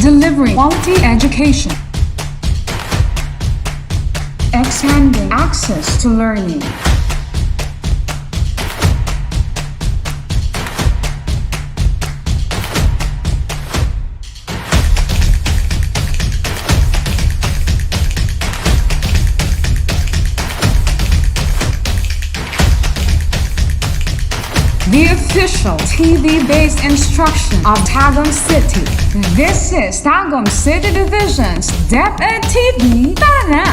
delivering quality education, expanding access to learning. The official TV-based instruction of Tagum City. This is Tagum City Division's DepEd TV. Tara na!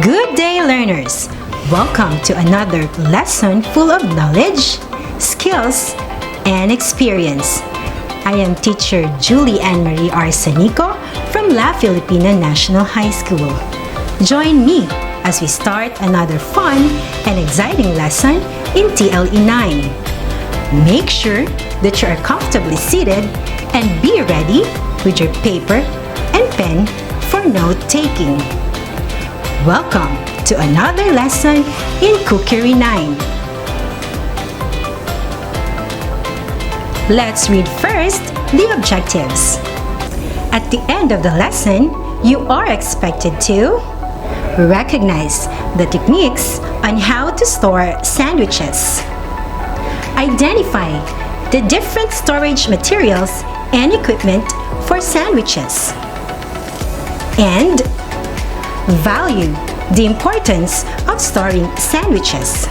Good day, learners! Welcome to another lesson full of knowledge, skills, and experience. I am teacher Julie Anne-Marie Arsenico from La Filipina National High School. Join me as we start another fun and exciting lesson in TLE 9. Make sure that you are comfortably seated and be ready with your paper and pen for note-taking. Welcome to another lesson in Cookery 9. Let's read first the objectives. At the end of the lesson, you are expected to recognize the techniques on how to store sandwiches, identify the different storage materials and equipment for sandwiches, and value the importance of storing sandwiches,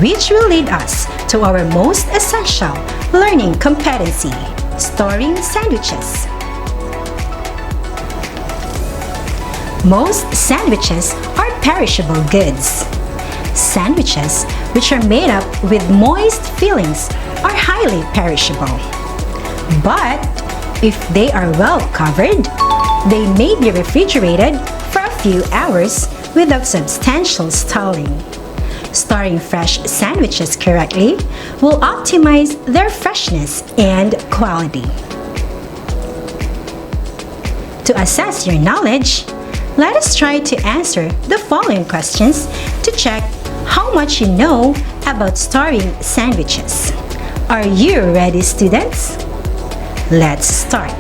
which will lead us to our most essential learning competency, storing sandwiches. Most sandwiches are perishable goods. Sandwiches which are made up with moist fillings are highly perishable. But if they are well covered, they may be refrigerated for a few hours without substantial stalling. Storing fresh sandwiches correctly will optimize their freshness and quality. To assess your knowledge, let us try to answer the following questions to check how much you know about storing sandwiches. Are you ready, students? Let's start.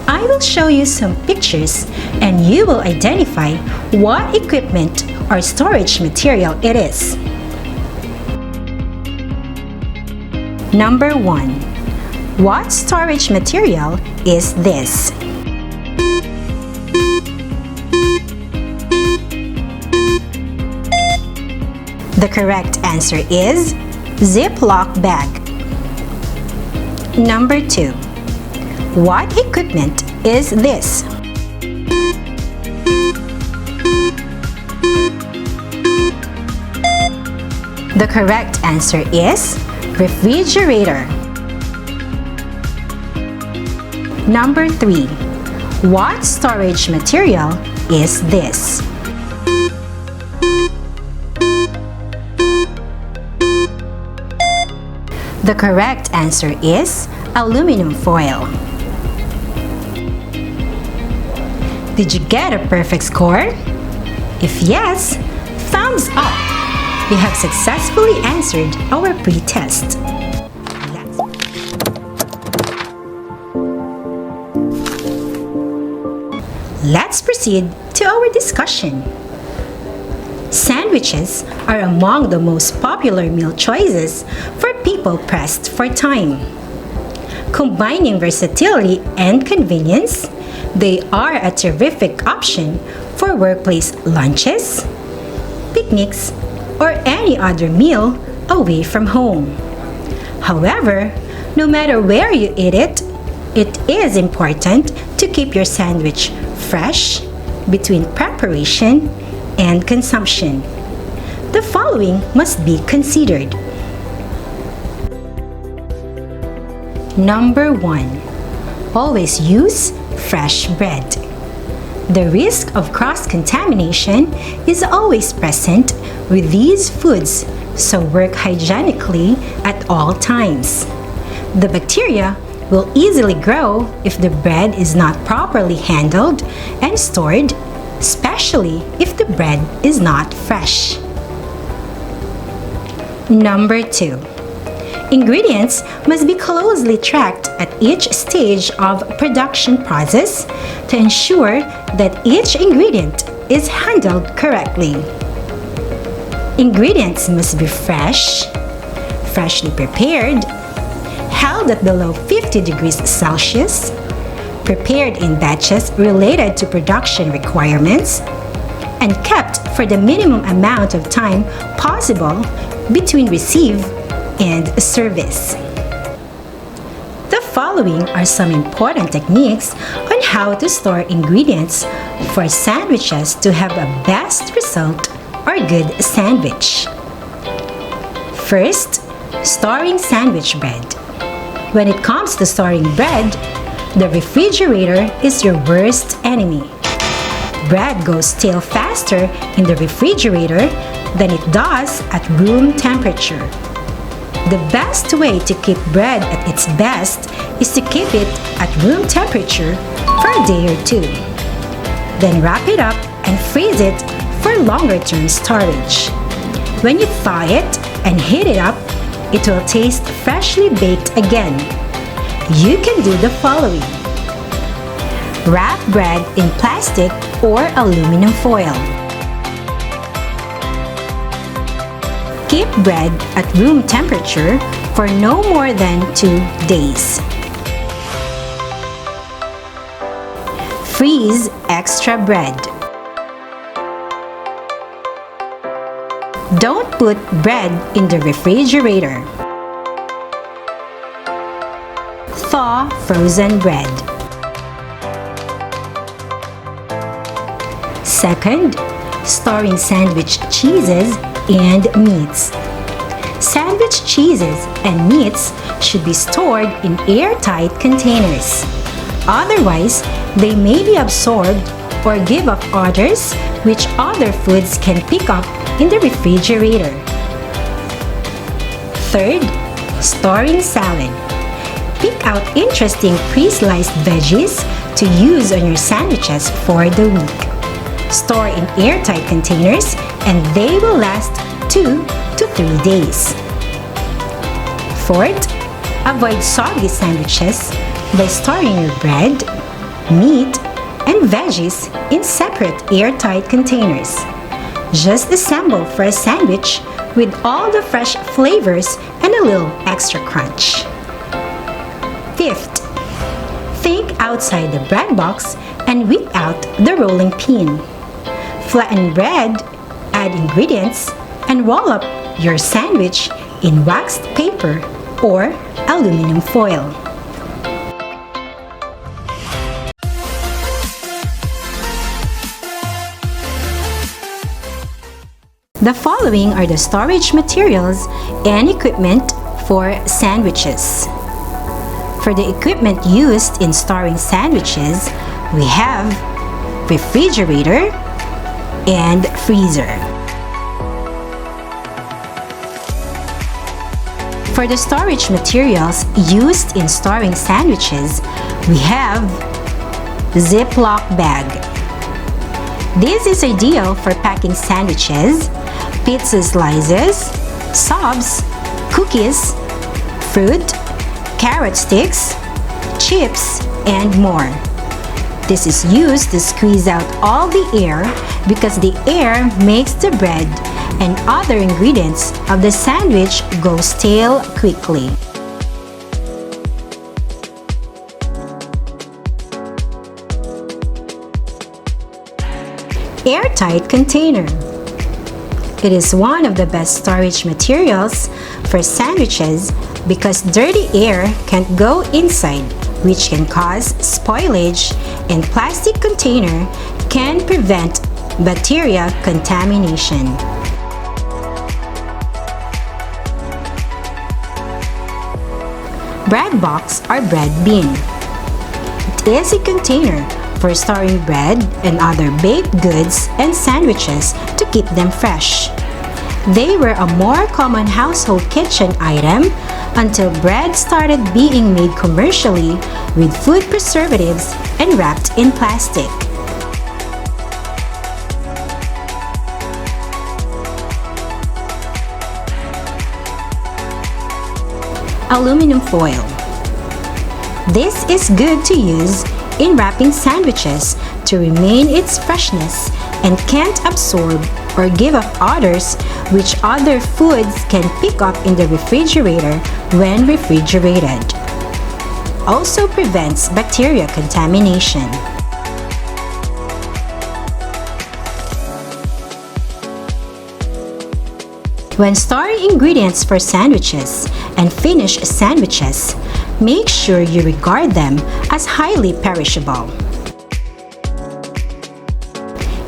I will show you some pictures and you will identify what equipment or storage material it is. Number 1. What storage material is this? The correct answer is Ziploc bag. Number 2. What equipment is this? The correct answer is refrigerator. Number 3. What storage material is this? The correct answer is aluminum foil. Did you get a perfect score? If yes, thumbs up! You have successfully answered our pre-test. Let's proceed to our discussion. Sandwiches are among the most popular meal choices for people pressed for time. Combining versatility and convenience, they are a terrific option for workplace lunches, picnics, or any other meal away from home. However, no matter where you eat it, it is important to keep your sandwich fresh between preparation and consumption. The following must be considered. Number 1. Always use fresh bread. The risk of cross-contamination is always present with these foods, so work hygienically at all times. The bacteria will easily grow if the bread is not properly handled and stored, especially if the bread is not fresh. Number 2. Ingredients must be closely tracked at each stage of production process to ensure that each ingredient is handled correctly. Ingredients must be fresh, freshly prepared, held at below 50 degrees Celsius, prepared in batches related to production requirements, and kept for the minimum amount of time possible between receive and service. The following are some important techniques on how to store ingredients for sandwiches to have a best result or good sandwich. First, storing sandwich bread. When it comes to storing bread, the refrigerator is your worst enemy. Bread goes stale faster in the refrigerator than it does at room temperature. The best way to keep bread at its best is to keep it at room temperature for a day or two. Then wrap it up and freeze it for longer-term storage. When you thaw it and heat it up, it will taste freshly baked again. You can do the following. Wrap bread in plastic or aluminum foil. Keep bread at room temperature for no more than 2 days. Freeze extra bread. Don't put bread in the refrigerator. Thaw frozen bread. Second, storing sandwich cheeses and meats. Sandwich cheeses and meats should be stored in airtight containers. Otherwise, they may be absorbed or give off odors which other foods can pick up in the refrigerator. Third, storing salad. Pick out interesting pre-sliced veggies to use on your sandwiches for the week. Store in airtight containers and they will last 2 to 3 days. Fourth, avoid soggy sandwiches by storing your bread, meat, and veggies in separate airtight containers. Just assemble for a sandwich with all the fresh flavors and a little extra crunch. Fifth, think outside the bread box and whip out the rolling pin. Flatten bread, add ingredients, and roll up your sandwich in waxed paper or aluminum foil. The following are the storage materials and equipment for sandwiches. For the equipment used in storing sandwiches, we have refrigerator and freezer. For the storage materials used in storing sandwiches, we have Ziploc bag. This is ideal for packing sandwiches, pizza slices, subs, cookies, fruit, carrot sticks, chips, and more. This is used to squeeze out all the air because the air makes the bread and other ingredients of the sandwich go stale quickly. Airtight container. It is one of the best storage materials for sandwiches because dirty air can't go inside, which can cause spoilage, and plastic container can prevent bacteria contamination. bread box or bread bin. It is a container for storing bread and other baked goods and sandwiches to keep them fresh. They were a more common household kitchen item until bread started being made commercially with food preservatives and wrapped in plastic. Aluminum foil. This is good to use in wrapping sandwiches to remain its freshness and can't absorb or give off odors which other foods can pick up in the refrigerator when refrigerated. Also prevents bacteria contamination. When storing ingredients for sandwiches and finished sandwiches, make sure you regard them as highly perishable.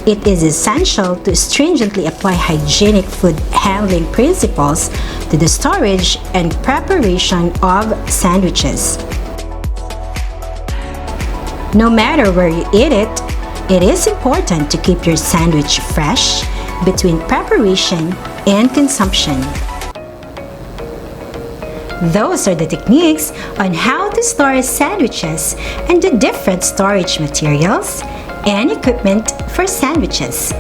It is essential to stringently apply hygienic food handling principles to the storage and preparation of sandwiches. No matter where you eat it, it is important to keep your sandwich fresh between preparation and consumption. Those are the techniques on how to store sandwiches and the different storage materials and equipment for sandwiches.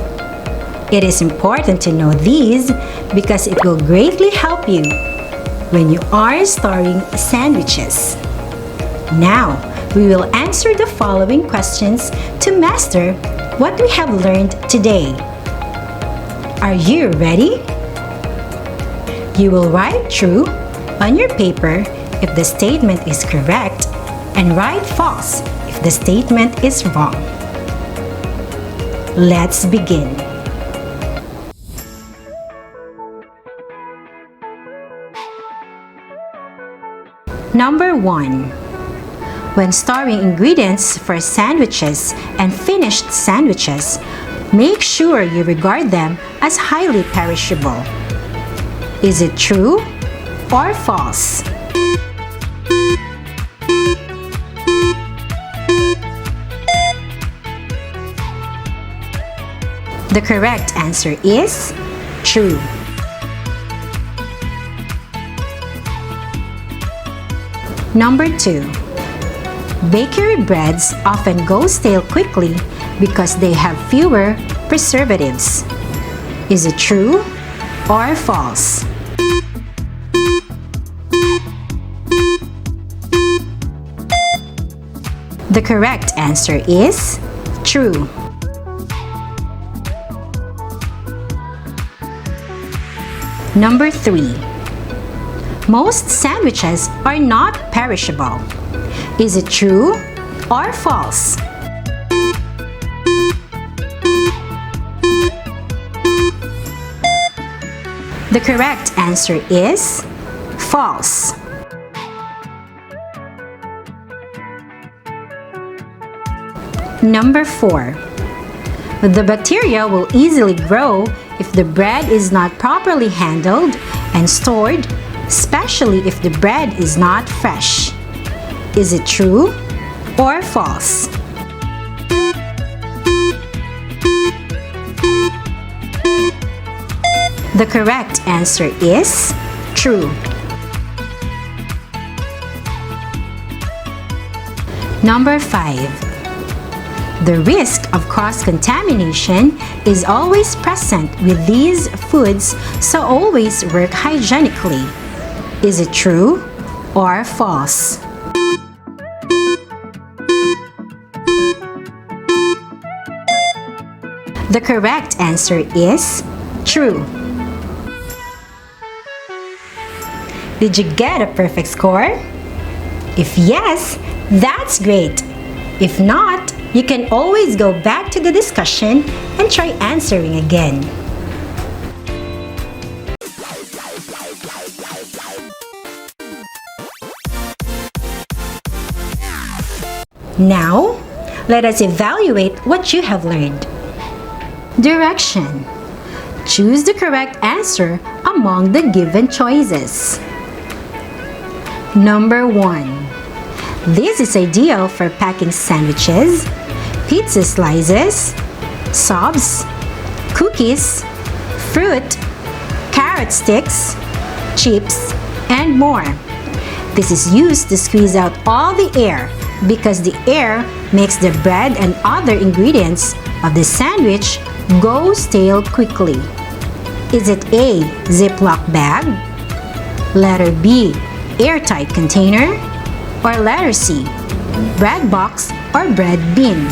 It is important to know these because it will greatly help you when you are storing sandwiches. Now, we will answer the following questions to master what we have learned today. Are you ready? You will write true on your paper if the statement is correct and write false if the statement is wrong. Let's begin. Number 1. When storing ingredients for sandwiches and finished sandwiches, make sure you regard them as highly perishable. Is it true or false? The correct answer is true. Number 2. Bakery breads often go stale quickly because they have fewer preservatives. Is it true or false? The correct answer is true. Number 3. Most sandwiches are not perishable. Is it true or false? The correct answer is false. Number 4. The bacteria will easily grow if the bread is not properly handled and stored, especially if the bread is not fresh. Is it true or false? The correct answer is true. Number 5. The risk of cross-contamination is always present with these foods, so always work hygienically. Is it true or false? The correct answer is true. Did you get a perfect score? If yes, that's great. If not, you can always go back to the discussion and try answering again. Now, let us evaluate what you have learned. Direction. Choose the correct answer among the given choices. Number 1. This is ideal for packing sandwiches, pizza slices, subs, cookies, fruit, carrot sticks, chips, and more. This is used to squeeze out all the air because the air makes the bread and other ingredients of the sandwich go stale quickly. Is it A, Ziploc bag? Letter B, airtight container? Or letter C, bread box or bread bin?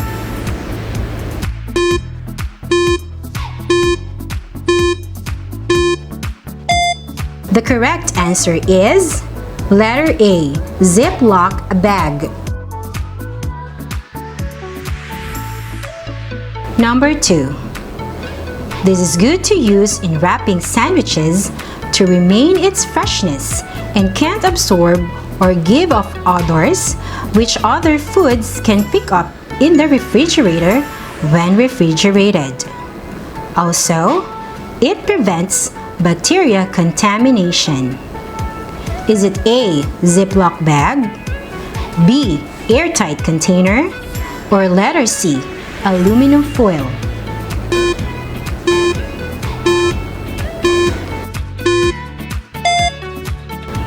The correct answer is letter A, Ziploc bag. Number 2. This is good to use in wrapping sandwiches to remain its freshness and can't absorb or give off odors which other foods can pick up in the refrigerator when refrigerated. Also, it prevents bacteria contamination. Is it A, Ziploc bag? B, airtight container? Or letter C, aluminum foil?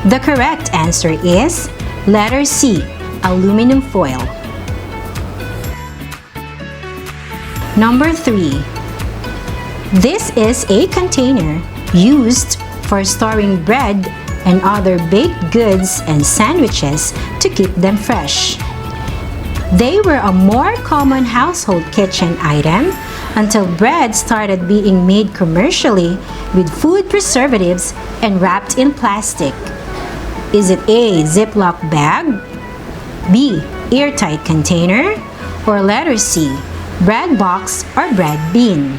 The correct answer is letter C, aluminum foil. Number 3. This is a container used for storing bread and other baked goods and sandwiches to keep them fresh. They were a more common household kitchen item until bread started being made commercially with food preservatives and wrapped in plastic. Is it A, Ziploc bag? B, airtight container? Or letter C, bread box or bread bin?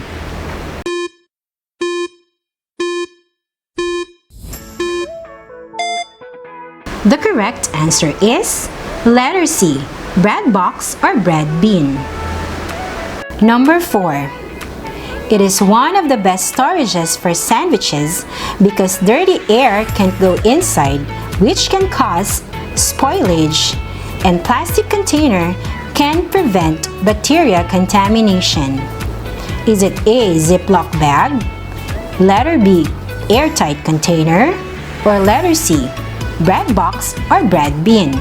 The correct answer is letter C, bread box or bread bin. Number 4. It is one of the best storages for sandwiches because dirty air can't go inside, which can cause spoilage, and plastic container can prevent bacteria contamination. Is it A, Ziploc bag? Letter B, airtight container? Or letter C, bread box or bread bin?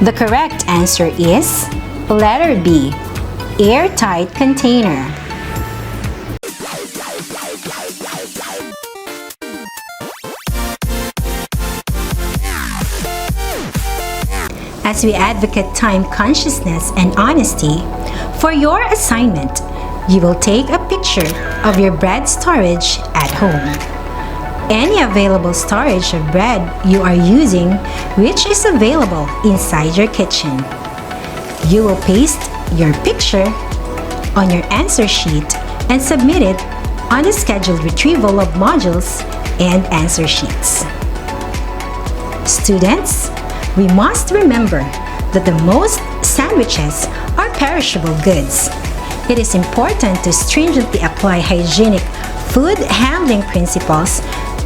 The correct answer is letter B, airtight container. As we advocate time consciousness and honesty, for your assignment, you will take a picture of your bread storage at home. Any available storage of bread you are using which is available inside your kitchen. You will paste your picture on your answer sheet and submit it on the scheduled retrieval of modules and answer sheets. Students, we must remember that the most sandwiches are perishable goods. It is important to stringently apply hygienic food handling principles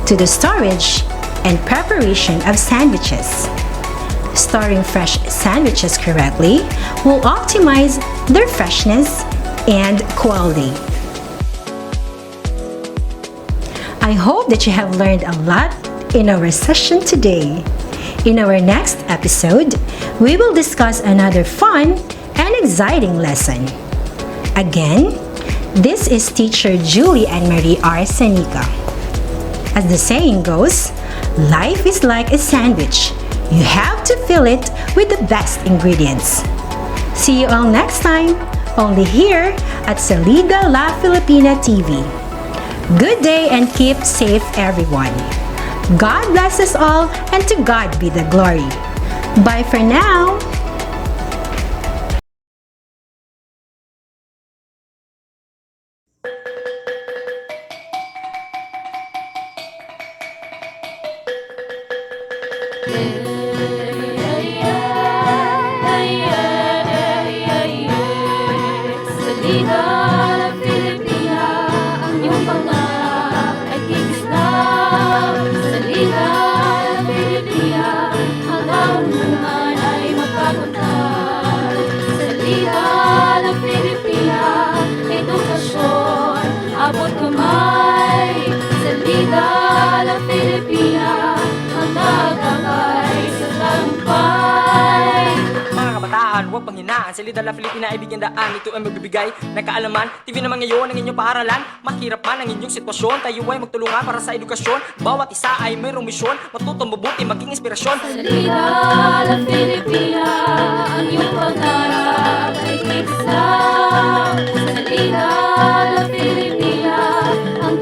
to the storage and preparation of sandwiches. Storing fresh sandwiches correctly will optimize their freshness and quality. I hope that you have learned a lot in our session today. In our next episode, we will discuss another fun and exciting lesson. Again, this is teacher Julie and Marie Arsenica. As the saying goes, life is like a sandwich. You have to fill it with the best ingredients. See you all next time, only here at Saliga La Filipina TV. Good day and keep safe, everyone. God bless us all and to God be the glory. Bye for now. Sa liga na Pilipina, ang iyong Ang salita la Filipina ay bigyan daan. Ito ay magbibigay ng kaalaman. TV naman ngayon ang inyong paaralan. Mahirap man ang inyong sitwasyon, tayo ay magtulungan para sa edukasyon. Bawat isa ay mayroong misyon, matutong mabuti, maging inspirasyon. Salita la Filipina, ang iyong pangarap ay tiksa. Salita la Filipina, ang